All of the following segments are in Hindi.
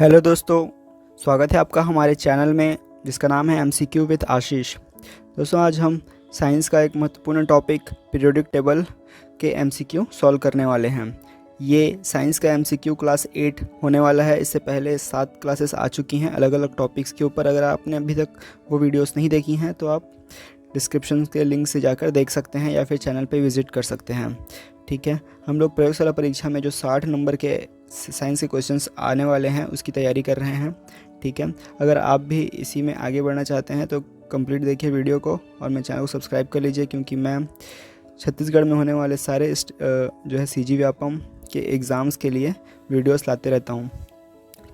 हेलो दोस्तों, स्वागत है आपका हमारे चैनल में जिसका नाम है एमसीक्यू विद आशीष। दोस्तों, आज हम साइंस का एक महत्वपूर्ण टॉपिक पीरियोडिक टेबल के एमसीक्यू सॉल्व करने वाले हैं। ये साइंस का एमसीक्यू क्लास 8 होने वाला है। इससे पहले 7 क्लासेस आ चुकी हैं अलग अलग टॉपिक्स के ऊपर। अगर आपने अभी तक वो वीडियोस नहीं देखी हैं तो आप डिस्क्रिप्शन के लिंक से जाकर देख सकते हैं या फिर चैनल पे विज़िट कर सकते हैं। ठीक है, हम लोग प्रयोगशाला परीक्षा में जो 60 नंबर के साइंस के क्वेश्चंस आने वाले हैं उसकी तैयारी कर रहे हैं। ठीक है, अगर आप भी इसी में आगे बढ़ना चाहते हैं तो कंप्लीट देखिए वीडियो को और मेरे चैनल को सब्सक्राइब कर लीजिए, क्योंकि मैं छत्तीसगढ़ में होने वाले सारे जो है सीजी व्यापम के एग्ज़ाम्स के लिए वीडियोस लाते रहता हूँ।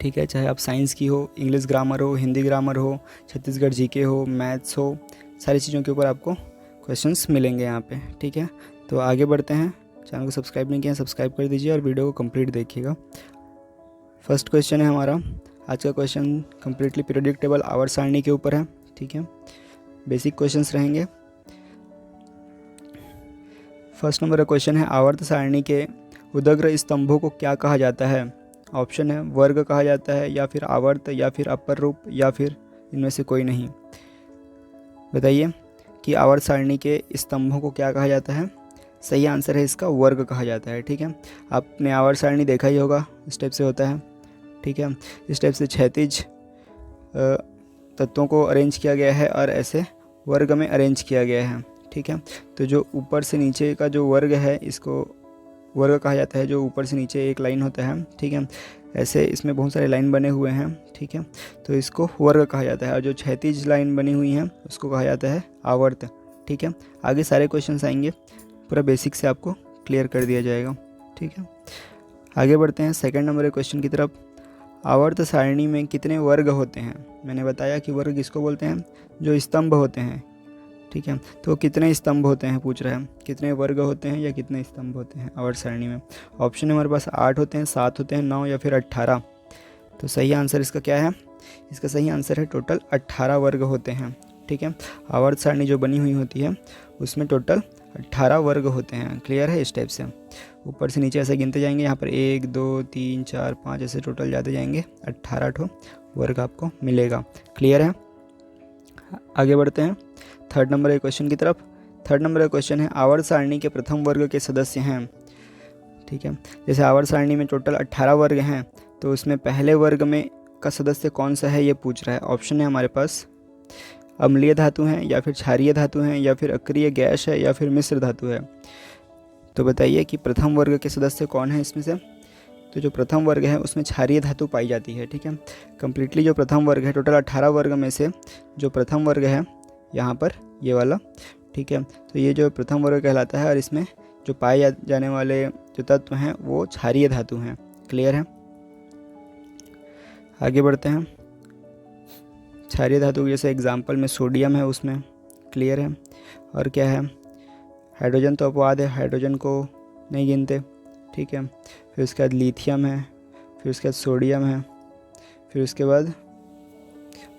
ठीक है, चाहे आप साइंस की हो, इंग्लिश ग्रामर हो, हिंदी ग्रामर हो, छत्तीसगढ़ जीके हो, मैथ्स हो, सारी चीज़ों के ऊपर आपको क्वेश्चंस मिलेंगे यहाँ पे। ठीक है, तो आगे बढ़ते हैं। चैनल को सब्सक्राइब नहीं किया है, सब्सक्राइब कर दीजिए और वीडियो को कंप्लीट देखिएगा। फर्स्ट क्वेश्चन है हमारा आज का क्वेश्चन कम्प्लीटली पीरियोडिक टेबल आवर्त सारणी के ऊपर है। ठीक है, बेसिक क्वेश्चंस रहेंगे। फर्स्ट नंबर का क्वेश्चन है, आवर्त सारणी के उदग्र स्तंभों को क्या कहा जाता है? ऑप्शन है वर्ग कहा जाता है, या फिर आवर्त, या फिर अपर रूप, या फिर इनमें से कोई नहीं। बताइए कि आवर्त सारणी के स्तंभों को क्या कहा जाता है? सही आंसर है इसका वर्ग कहा जाता है। ठीक है, आपने आवर्त सारणी देखा ही होगा, इस टाइप से होता है। ठीक है, इस टाइप से क्षैतिज तत्वों को अरेंज किया गया है और ऐसे वर्ग में अरेंज किया गया है। ठीक है, तो जो ऊपर से नीचे का जो वर्ग है इसको वर्ग कहा जाता है, जो ऊपर से नीचे एक लाइन होता है। ठीक है, ऐसे इसमें बहुत सारे लाइन बने हुए हैं। ठीक है, तो इसको वर्ग कहा जाता है, और जो क्षैतिज लाइन बनी हुई है उसको कहा जाता है आवर्त। ठीक है, आगे सारे क्वेश्चंस आएंगे, पूरा बेसिक से आपको क्लियर कर दिया जाएगा। ठीक है, आगे बढ़ते हैं सेकंड नंबर के क्वेश्चन की तरफ। आवर्त सारणी में कितने वर्ग होते हैं? मैंने बताया कि वर्ग किसको बोलते हैं, जो स्तंभ होते हैं। ठीक है, तो कितने स्तंभ होते हैं पूछ रहा है, कितने वर्ग होते हैं या कितने स्तंभ होते हैं आवर्त सारणी में? ऑप्शन हमारे पास 8 होते हैं, 7 होते हैं, 9 या फिर 18। तो सही आंसर इसका क्या है? इसका सही आंसर है टोटल 18 वर्ग होते हैं। ठीक है, आवर्त सारणी जो बनी हुई होती है उसमें टोटल 18 वर्ग होते हैं। क्लियर है? इस टाइप से ऊपर से नीचे ऐसे गिनते जाएंगे, यहाँ पर 1 2 3 4 5 ऐसे टोटल जाते जाएंगे, 18 ठो वर्ग आपको मिलेगा। क्लियर है? आगे बढ़ते हैं थर्ड नंबर के क्वेश्चन की तरफ। थर्ड नंबर का क्वेश्चन है, आवर्त सारणी के प्रथम वर्ग के सदस्य हैं। ठीक है, जैसे आवर्त सारणी में टोटल 18 वर्ग हैं, तो उसमें पहले वर्ग में का सदस्य कौन सा है ये पूछ रहा है। ऑप्शन है हमारे पास अम्लीय धातु हैं, या फिर क्षारीय धातु हैं, या फिर अक्रिय गैस है, या फिर मिश्र धातु है। तो बताइए कि प्रथम वर्ग के सदस्य कौन है इसमें से? तो जो प्रथम वर्ग है उसमें क्षारीय धातु पाई जाती है। ठीक है, कम्प्लीटली जो प्रथम वर्ग है, टोटल 18 वर्ग में से जो प्रथम वर्ग है यहाँ पर ये वाला। ठीक है, तो ये जो प्रथम वर्ग कहलाता है और इसमें जो पाए जाने वाले जो तत्व हैं वो क्षारीय धातु हैं। क्लियर है? आगे बढ़ते हैं। क्षारीय धातु जैसे एग्जाम्पल में सोडियम है उसमें। क्लियर है? और क्या है, हाइड्रोजन तो अपवाद है, हाइड्रोजन को नहीं गिनते। ठीक है, फिर उसके बाद लिथियम है, फिर उसके बाद सोडियम है, फिर उसके बाद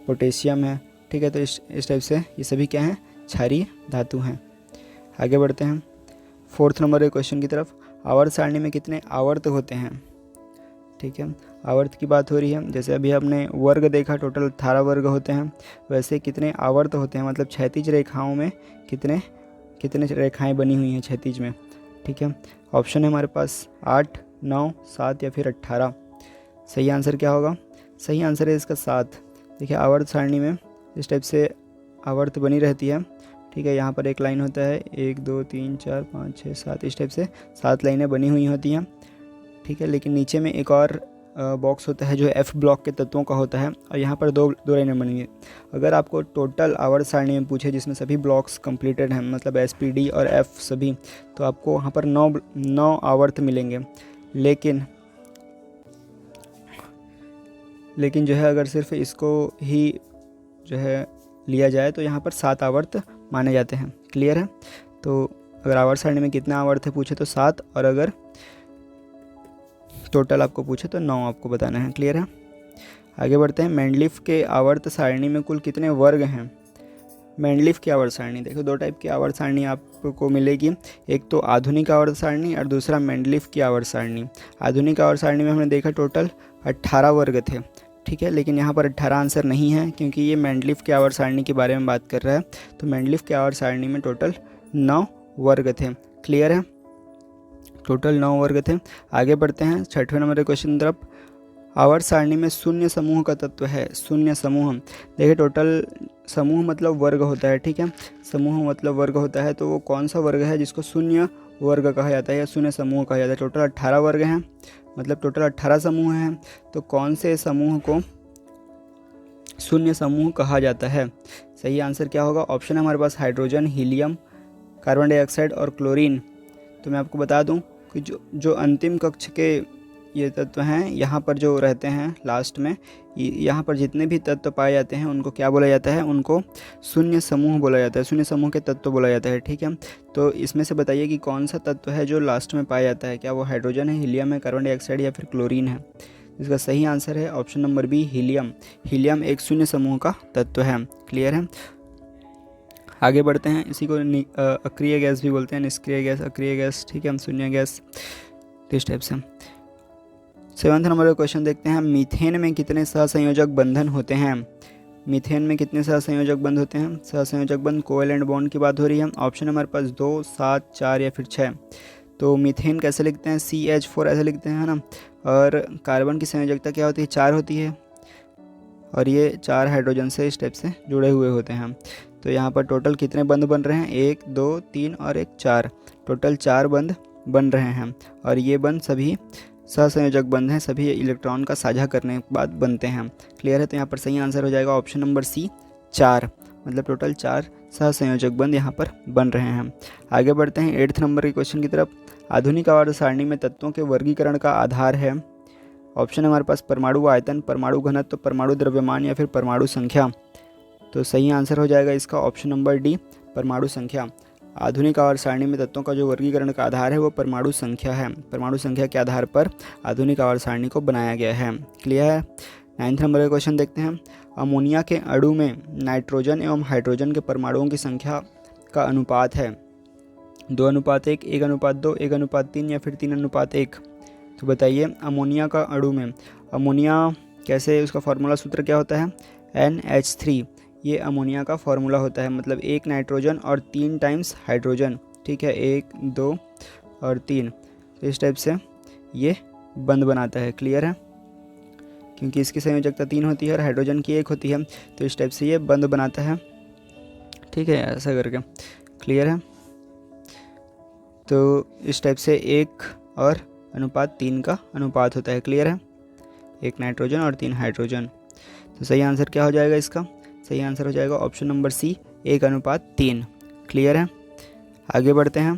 पोटेशियम है। ठीक है, तो इस टाइप से ये सभी क्या हैं? क्षारीय धातु हैं। आगे बढ़ते हैं फोर्थ नंबर के क्वेश्चन की तरफ। आवर्त सारणी में कितने आवर्त होते हैं? ठीक है, आवर्त की बात हो रही है। जैसे अभी हमने वर्ग देखा, टोटल 18 वर्ग होते हैं, वैसे कितने आवर्त होते हैं, मतलब क्षैतिज रेखाओं में कितने रेखाएं बनी हुई हैं क्षैतिज में। ठीक है, ऑप्शन है हमारे पास 8 9 7 या फिर 18। सही आंसर क्या होगा? सही आंसर है इसका 7। देखिए, आवर्त सारणी में इस टाइप से आवर्त बनी रहती है। ठीक है, यहाँ पर एक लाइन होता है, 1 2 3 4 5 6 7, इस टाइप से 7 लाइनें बनी हुई होती हैं। ठीक है, लेकिन नीचे में एक और बॉक्स होता है जो एफ ब्लॉक के तत्वों का होता है, और यहाँ पर दो लाइनें बनी है। अगर आपको टोटल आवर्त सारणी में पूछे जिसमें सभी ब्लॉक्स कंप्लीटेड हैं, मतलब एस पी डी और एफ सभी, तो आपको वहाँ पर 9 आवर्त मिलेंगे। लेकिन जो है अगर सिर्फ इसको ही जो है लिया जाए तो यहाँ पर 7 आवर्त माने जाते हैं। क्लियर है? तो अगर आवर्त सारणी में कितना आवर्त है पूछे तो 7, और अगर टोटल आपको पूछे तो 9 आपको बताना है। क्लियर है? आगे बढ़ते हैं। मेंडलीफ के आवर्त सारणी में कुल कितने वर्ग हैं? मेंडलीफ की आवर्त सारणी। देखो दो टाइप की आवर्त सारणी आपको मिलेगी, एक तो आधुनिक आवर्त सारणी और दूसरा मेंडलीफ की आवर्त सारणी। आधुनिक आवर्त सारणी में हमने देखा टोटल 18 वर्ग थे, ठीक है, लेकिन यहाँ पर 18 आंसर नहीं है क्योंकि ये मेंडलीफ की आवर्त सारणी के बारे में बात कर रहा है। तो मेंडलीफ की आवर्त सारणी में टोटल 9 वर्ग थे। क्लियर है, टोटल 9 वर्ग थे। आगे बढ़ते हैं 6वें नंबर के क्वेश्चन तरफ। आवर्त सारणी में शून्य समूह का तत्व है। शून्य समूह, देखिए टोटल समूह मतलब वर्ग होता है, ठीक है, समूह मतलब वर्ग होता है, तो वो कौन सा वर्ग है जिसको शून्य वर्ग कहा जाता है या शून्य समूह कहा जाता है। टोटल 18 वर्ग हैं, मतलब टोटल 18 समूह हैं, तो कौन से समूह को शून्य समूह कहा जाता है। सही आंसर क्या होगा, ऑप्शन है हमारे पास हाइड्रोजन, हीलियम, कार्बन डाइऑक्साइड और क्लोरीन। तो मैं आपको बता दूं कि जो अंतिम कक्ष के ये तत्व हैं, यहाँ पर जो रहते हैं लास्ट में, यहाँ पर जितने भी तत्व पाए जाते हैं उनको क्या बोला जाता है, उनको शून्य समूह बोला जाता है, शून्य समूह के तत्व बोला जाता है, ठीक है। तो इसमें से बताइए कि कौन सा तत्व है जो लास्ट में पाया जाता है, क्या वो हाइड्रोजन है, हीलियम है, कार्बन डाइऑक्साइड या फिर क्लोरीन है। इसका सही आंसर है option number B, helium. Helium एक शून्य समूह का तत्व है। क्लियर है, आगे बढ़ते हैं। इसी को अक्रिय गैस भी बोलते हैं, निष्क्रिय गैस, अक्रिय गैस, ठीक है, शून्य गैस, इस टाइप से। 7वें नंबर का क्वेश्चन देखते हैं। मीथेन में कितने सहसंयोजक बंधन होते हैं। मीथेन में कितने सहसंयोजक बंध होते हैं। सहसंयोजक बंध कोवेलेंट बॉन्ड की बात हो रही है। ऑप्शन हमारे पास 2, 7, 4 या फिर 6। तो मीथेन कैसे लिखते हैं, CH4 ऐसे लिखते हैं, है ना। और कार्बन की संयोजकता क्या होती है, 4 होती है, और ये 4 हाइड्रोजन से इस टाइप से जुड़े हुए होते हैं। तो यहाँ पर टोटल कितने बंध बन रहे हैं, 1, 2, 3 और 1, 4। टोटल 4 बंध बन रहे हैं, और ये बंध सभी सहसंयोजक बंध हैं, सभी इलेक्ट्रॉन का साझा करने के बाद बनते हैं। क्लियर है, तो यहाँ पर सही आंसर हो जाएगा ऑप्शन नंबर सी, 4। मतलब टोटल 4 सहसंयोजक बंध यहाँ पर बन रहे हैं। आगे बढ़ते हैं 8वें नंबर के क्वेश्चन की तरफ। आधुनिक आवर्त सारणी में तत्वों के वर्गीकरण का आधार है। ऑप्शन हमारे पास परमाणु आयतन, परमाणु घनत्व, परमाणु द्रव्यमान या फिर परमाणु संख्या। तो सही आंसर हो जाएगा इसका ऑप्शन नंबर डी, परमाणु संख्या। आधुनिक आवर्त सारणी में तत्वों का जो वर्गीकरण का आधार है वो परमाणु संख्या है। परमाणु संख्या के आधार पर आधुनिक आवर्त सारणी को बनाया गया है। क्लियर है, 9वें नंबर का क्वेश्चन देखते हैं। अमोनिया के अणु में नाइट्रोजन एवं हाइड्रोजन के परमाणुओं की संख्या का अनुपात है 2:1, 1:2, 1:3 या फिर 3:1। तो बताइए अमोनिया का अणु में, अमोनिया कैसे, उसका फार्मूला सूत्र क्या होता है, NH3। ये अमोनिया का फार्मूला होता है, मतलब 1 नाइट्रोजन और 3 टाइम्स हाइड्रोजन, ठीक है, 1, 2 और 3। तो इस टाइप से ये बंध बनाता है। क्लियर है, क्योंकि इसकी संयोजकता 3 होती है और हाइड्रोजन की 1 होती है, तो इस टाइप से ये बंध बनाता है, ठीक है, ऐसा करके। क्लियर है, तो इस टाइप से 1:3 का अनुपात होता है। क्लियर है, 1 नाइट्रोजन और 3 हाइड्रोजन। तो सही आंसर क्या हो जाएगा इसका, सही आंसर हो जाएगा ऑप्शन नंबर सी, 1:3। क्लियर है, आगे बढ़ते हैं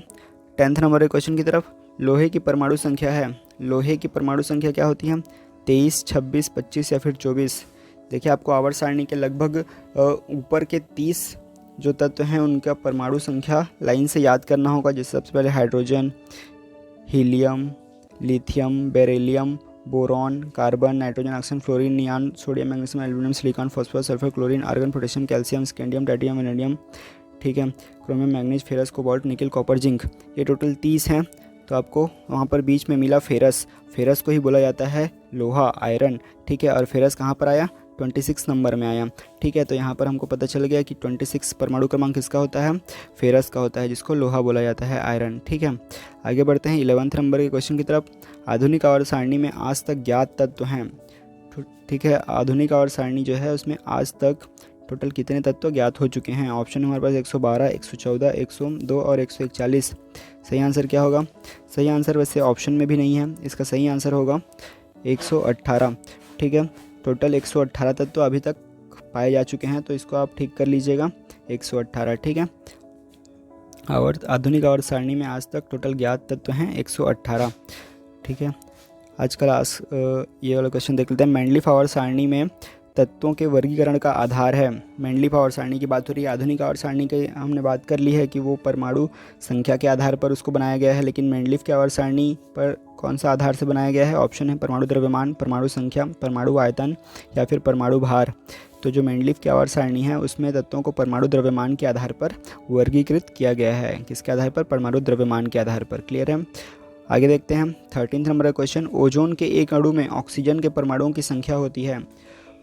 10वें नंबर के क्वेश्चन की तरफ। लोहे की परमाणु संख्या है, लोहे की परमाणु संख्या क्या होती है, 23, 26, 25 या फिर 24। देखिए आपको आवर्त सारणी के लगभग ऊपर के 30 जो तत्व हैं उनका परमाणु संख्या लाइन से याद करना होगा। जैसे सबसे पहले hydrogen, helium, lithium, beryllium, boron, carbon, nitrogen, oxygen, fluorine, neon, sodium, magnesium, aluminium, silicon, phosphorus, sulphur, chlorine, argon, potassium, calcium, scandium, titanium, vanadium, ठीक है, chromium, manganese, ferrous, cobalt, nickel, copper, zinc. ये टोटल 30 हैं। तो आपको वहाँ पर बीच में मिला फेरस, फेरस को ही बोला जाता है लोहा, आयरन, ठीक है, और फेरस कहाँ पर आया, 26 नंबर में आया, ठीक है। तो यहाँ पर हमको पता चल गया कि 26 परमाणु क्रमांक किसका होता है, फेरस का होता है, जिसको लोहा बोला जाता है, आयरन, ठीक है। आगे बढ़ते हैं 11वें नंबर के क्वेश्चन की तरफ। आधुनिक आवर्त सारणी में आज तक ज्ञात तत्व हैं, ठीक है, आधुनिक आवर्त सारणी जो है उसमें आज तक टोटल कितने तत्व ज्ञात हो चुके हैं। ऑप्शन हमारे पास 112, 114, 102 और 141। सही आंसर क्या होगा, सही आंसर वैसे ऑप्शन में भी नहीं है, इसका सही आंसर होगा 118, ठीक है। टोटल 118 तत्व अभी तक पाए जा चुके हैं, तो इसको आप ठीक कर लीजिएगा, 118, ठीक है। आधुनिक आवर्त सारणी में आज तक टोटल ज्ञात तत्व हैं 118, ठीक है। आज क्लास ये वाला क्वेश्चन देख लेते हैं। मेंडलीफ आवर्त सारणी में तत्वों के वर्गीकरण का आधार है। मेंडलीफ आवर्त सारणी की बात हो रही है, आधुनिक आवर्त सारणी की हमने बात कर ली है कि वो परमाणु संख्या के आधार पर उसको बनाया गया है, लेकिन मेंडलीफ के आवर्त सारणी पर कौन सा आधार से बनाया गया है। ऑप्शन है परमाणु द्रव्यमान, परमाणु संख्या, परमाणु आयतन या फिर परमाणु भार। तो जो मेंडलीफ की आवर्त सारणी है उसमें तत्वों को परमाणु द्रव्यमान के आधार पर वर्गीकृत किया गया है। किसके आधार पर? परमाणु द्रव्यमान के आधार पर। क्लियर है? आगे देखते हैं 13 नंबर का क्वेश्चन। ओजोन के एक अणु में ऑक्सीजन के परमाणुओं की संख्या होती है।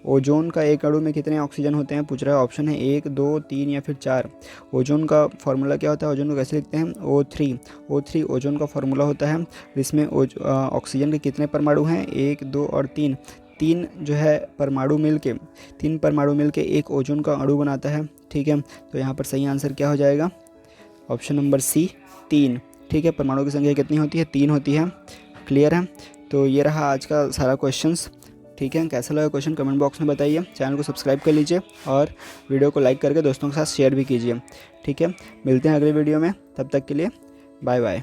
ओजोन का एक अणु में कितने ऑक्सीजन होते हैं पूछ रहा है। ऑप्शन है 1, 2, 3 या फिर 4। ओजोन का फॉर्मूला क्या होता है? ओजोन को कैसे लिखते हैं? O3 ओजोन का फॉर्मूला होता है। इसमें ऑक्सीजन के कितने परमाणु हैं? 1, 2 और 3। तीन जो है परमाणु मिलके एक ओजोन का अणु बनाता है। ठीक है, तो यहाँ पर सही आंसर क्या हो जाएगा? Option number C, 3। ठीक है, परमाणु की संख्या कितनी होती है? 3 होती है। क्लियर है? तो ये रहा आज का सारा क्वेश्चंस। ठीक है, कैसा लगा क्वेश्चन कमेंट बॉक्स में बताइए। चैनल को सब्सक्राइब कर लीजिए और वीडियो को लाइक करके दोस्तों के साथ शेयर भी कीजिए। ठीक है, मिलते हैं अगले वीडियो में, तब तक के लिए बाय बाय।